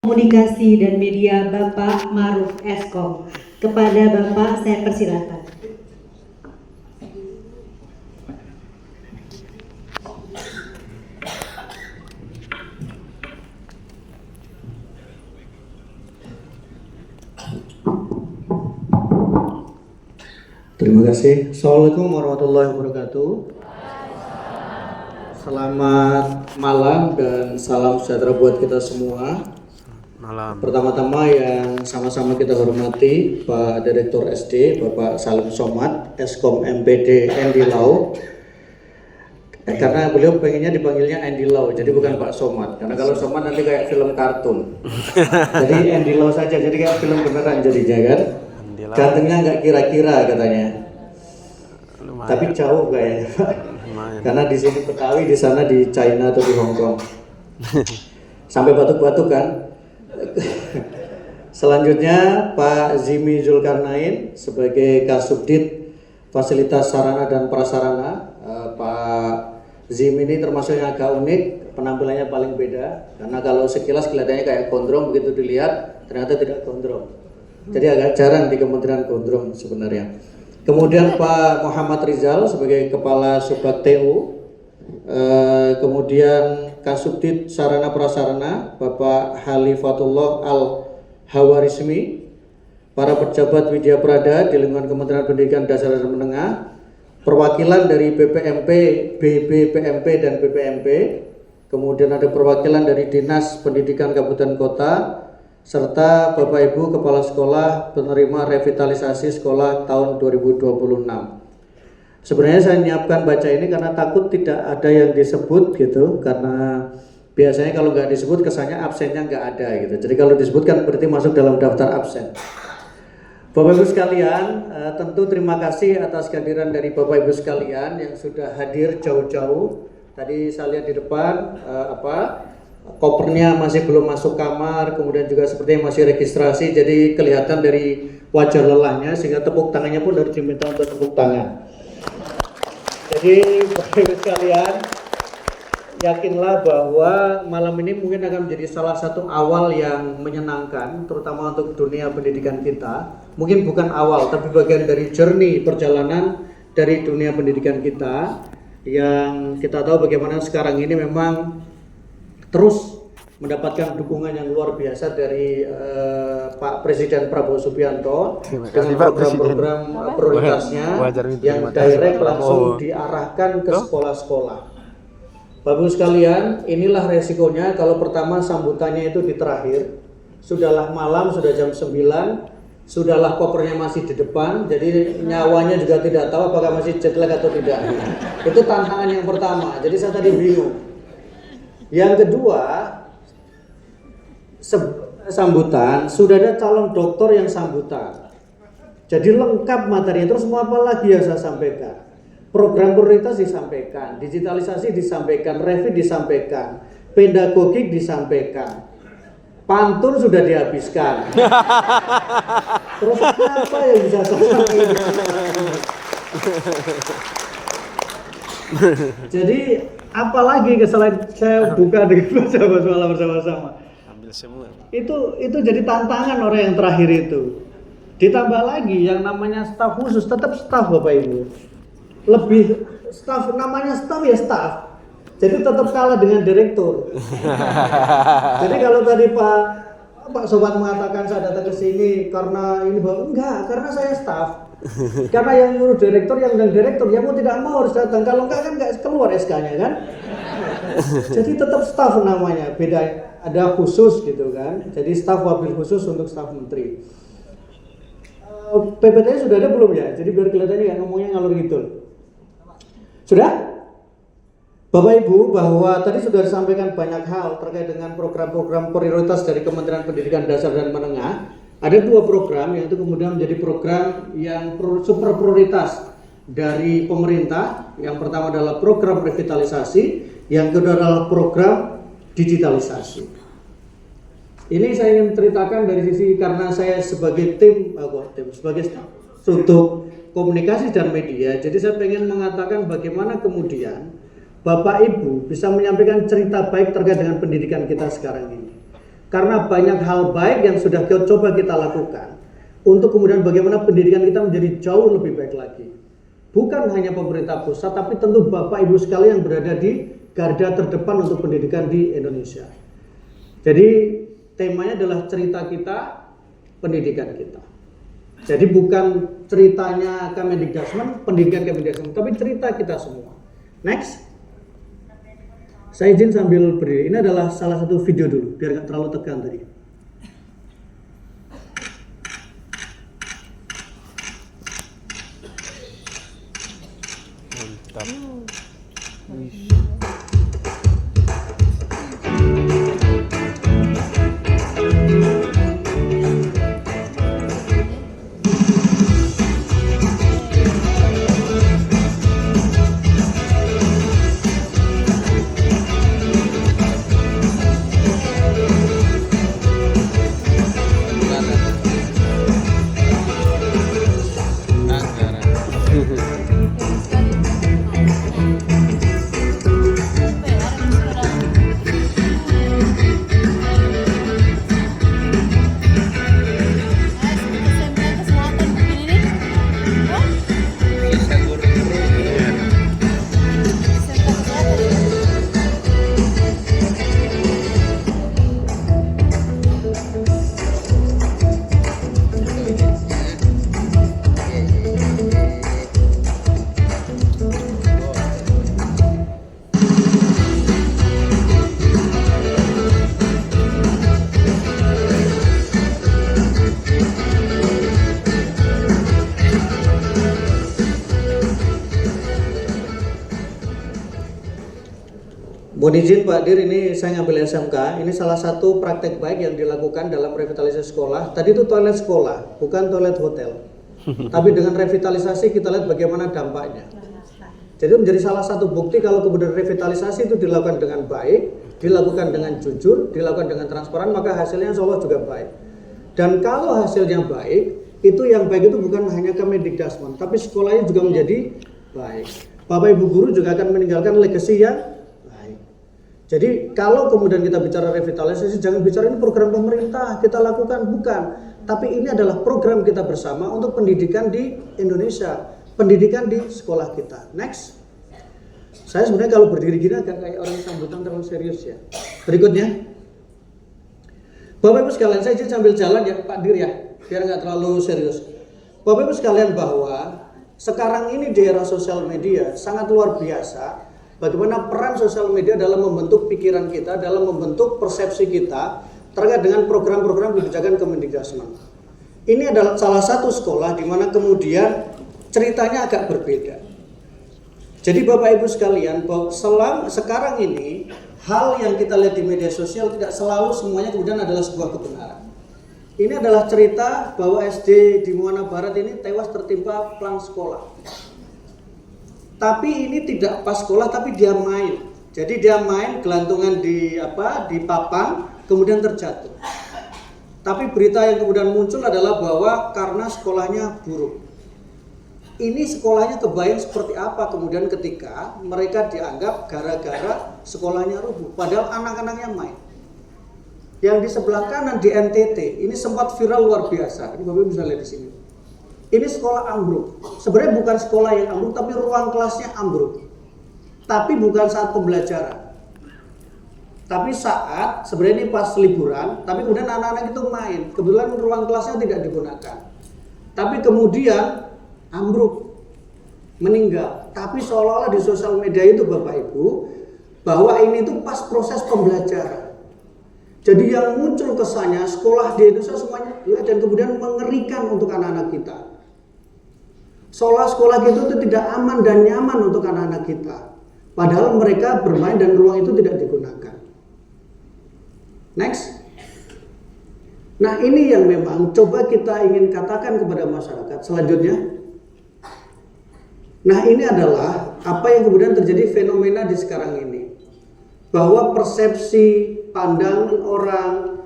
Komunikasi dan Media Bapak Ma'ruf Eskom. Kepada Bapak saya persilakan. Terima kasih. Assalamualaikum warahmatullahi wabarakatuh. Selamat malam dan salam sejahtera buat kita semua. Malam. Pertama-tama yang sama-sama kita hormati Pak Direktur SD, Bapak Salim Somad, Eskom MPD Andy Lau. Karena beliau pengennya dipanggilnya Andy Lau, jadi bukan Pak Somad. Karena kalau Somad nanti kayak film kartun. Jadi Andy Lau saja, jadi kayak film beneran jadinya kan. Gantengnya nggak kira-kira katanya. Lumayan. Tapi jauh kayaknya. Karena di sini Betawi, di sana di China atau di Hong Kong. Sampai batuk-batuk kan. Selanjutnya Pak Zimi Zulkarnain sebagai Kasubdit Fasilitas Sarana dan Prasarana. Pak Zimi ini termasuk yang agak unik, penampilannya paling beda. Karena kalau sekilas kelihatannya kayak gondrong, begitu dilihat ternyata tidak gondrong. Jadi agak jarang di Kementerian Gondrong sebenarnya. Kemudian Pak Muhammad Rizal sebagai Kepala Subbag TU. Kemudian Kasubdit Sarana Prasarana Bapak Halifatullah Al-Hawarizmi. Para pejabat Widya Prada di lingkungan Kementerian Pendidikan Dasar dan Menengah. Perwakilan dari BPMP, BBPMP dan BPMP. Kemudian ada perwakilan dari Dinas Pendidikan Kabupaten Kota, serta Bapak Ibu Kepala Sekolah penerima revitalisasi sekolah tahun 2026. Sebenarnya saya menyiapkan baca ini karena takut tidak ada yang disebut gitu, karena biasanya kalau nggak disebut kesannya absennya nggak ada gitu. Jadi kalau disebutkan berarti masuk dalam daftar absen. Bapak Ibu sekalian, tentu terima kasih atas kehadiran dari Bapak Ibu sekalian yang sudah hadir jauh-jauh. Tadi saya lihat di depan kopernya masih belum masuk kamar, kemudian juga sepertinya masih registrasi, jadi kelihatan dari wajah lelahnya sehingga tepuk tangannya pun harus diminta untuk tepuk tangan. Jadi Bapak Ibu sekalian, yakinlah bahwa malam ini mungkin akan menjadi salah satu awal yang menyenangkan, terutama untuk dunia pendidikan kita. Mungkin bukan awal, tapi bagian dari journey perjalanan dari dunia pendidikan kita, yang kita tahu bagaimana sekarang ini memang terus mendapatkan dukungan yang luar biasa dari Pak Presiden Prabowo Subianto dengan program-program prioritasnya yang direct langsung diarahkan ke sekolah-sekolah. Bapak Ibu sekalian, inilah resikonya kalau pertama sambutannya itu di terakhir. Sudahlah malam, sudah jam 9, sudahlah kopernya masih di depan, jadi nyawanya juga tidak tahu apakah masih jet lag atau tidak. Itu tantangan yang pertama, jadi saya tadi bingung. Yang kedua, sambutan, sudah ada calon doktor yang sambutan. Jadi lengkap materinya, terus mau apa lagi yang saya sampaikan? Program prioritas disampaikan, digitalisasi disampaikan, revit disampaikan, pedagogik disampaikan, pantun sudah dihabiskan. Terus apa yang bisa saya sampaikan? Jadi apalagi selain saya buka dengan bersama-sama bersama-sama. Ambil semua. Itu jadi tantangan orang yang terakhir itu. Ditambah lagi yang namanya staf khusus, tetap staf Bapak Ibu. Lebih staf, namanya staf ya staf. Jadi tetap kalah dengan direktur. Jadi kalau tadi Pak Sobat mengatakan saya datang ke sini karena ini enggak, karena saya staf. Karena yang nyuruh direktur, yang direktur ya mau tidak mau harus datang, kalau enggak kan enggak keluar SK-nya kan. Jadi tetap staf namanya, beda, ada khusus gitu kan. Jadi staf wabil khusus untuk staf menteri. PPT sudah ada belum ya? Jadi biar kelihatannya nggak ngomongnya ngalur ngidul. Sudah? Bapak Ibu, bahwa tadi sudah disampaikan banyak hal terkait dengan program-program prioritas dari Kementerian Pendidikan Dasar dan Menengah. Ada dua program, yaitu kemudian menjadi program yang super prioritas dari pemerintah. Yang pertama adalah program revitalisasi, yang kedua adalah program digitalisasi. Ini saya ingin ceritakan dari sisi, karena saya sebagai sebagai staf untuk komunikasi dan media, jadi saya ingin mengatakan bagaimana kemudian Bapak Ibu bisa menyampaikan cerita baik terkait dengan pendidikan kita sekarang ini. Karena banyak hal baik yang sudah coba kita lakukan untuk kemudian bagaimana pendidikan kita menjadi jauh lebih baik lagi. Bukan hanya pemerintah pusat, tapi tentu Bapak Ibu sekalian yang berada di garda terdepan untuk pendidikan di Indonesia. Jadi temanya adalah cerita kita, pendidikan kita. Jadi bukan ceritanya Kemendikbudristek, pendidikan Kemendikbudristek, tapi cerita kita semua. Next. Saya izin sambil berdiri. Ini adalah salah satu video dulu, biar nggak terlalu tegang tadi. Mantap. Mohon izin Pak Dir, ini saya ngambil SMK. Ini salah satu praktek baik yang dilakukan dalam revitalisasi sekolah. Tadi itu toilet sekolah, bukan toilet hotel. Tapi dengan revitalisasi kita lihat bagaimana dampaknya. Jadi menjadi salah satu bukti kalau kemudian revitalisasi itu dilakukan dengan baik, dilakukan dengan jujur, dilakukan dengan transparan, maka hasilnya insya Allah juga baik. Dan kalau hasilnya baik, itu yang baik itu bukan hanya Kemendikbudristek, tapi sekolahnya juga menjadi baik. Bapak Ibu guru juga akan meninggalkan legacy yang baik. Jadi kalau kemudian kita bicara revitalisasi, jangan bicara ini program pemerintah kita lakukan, bukan. Tapi ini adalah program kita bersama untuk pendidikan di Indonesia, pendidikan di sekolah kita. Next. Saya sebenarnya kalau berdiri gini agak kayak orang sambutan terlalu serius ya. Berikutnya. Bapak Ibu sekalian, saya izin sambil jalan ya Pak Dir ya, biar nggak terlalu serius. Bapak Ibu sekalian, bahwa sekarang ini di era sosial media sangat luar biasa bagaimana peran sosial media dalam membentuk pikiran kita, dalam membentuk persepsi kita terkait dengan program-program kebijakan Kemendikbudristek. Ini adalah salah satu sekolah di mana kemudian ceritanya agak berbeda. Jadi Bapak Ibu sekalian, bahwa sekarang ini hal yang kita lihat di media sosial tidak selalu semuanya kemudian adalah sebuah kebenaran. Ini adalah cerita bahwa SD di Muara Barat ini tewas tertimpa pelang sekolah. Tapi ini tidak pas sekolah, tapi dia main. Jadi dia main gelantungan di papan, kemudian terjatuh. Tapi berita yang kemudian muncul adalah bahwa karena sekolahnya buruk. Ini sekolahnya kebayang seperti apa kemudian ketika mereka dianggap gara-gara sekolahnya rubuh, padahal anak-anaknya main. Yang di sebelah kanan di NTT ini sempat viral luar biasa. Ini Bapak bisa lihat di sini. Ini sekolah ambruk. Sebenarnya bukan sekolah yang ambruk, tapi ruang kelasnya ambruk. Tapi bukan saat pembelajaran. Tapi saat sebenarnya ini pas liburan, tapi kemudian anak-anak itu main. Kebetulan ruang kelasnya tidak digunakan. Tapi kemudian ambruk, meninggal. Tapi seolah-olah di sosial media itu Bapak Ibu, bahwa ini itu pas proses pembelajaran. Jadi yang muncul kesannya sekolah di Indonesia semuanya dan kemudian mengerikan untuk anak-anak kita. Seolah sekolah itu tidak aman dan nyaman untuk anak-anak kita. Padahal mereka bermain dan ruang itu tidak digunakan. Next. Nah ini yang memang coba kita ingin katakan kepada masyarakat. Selanjutnya. Nah ini adalah apa yang kemudian terjadi fenomena di sekarang ini. Bahwa persepsi pandangan orang,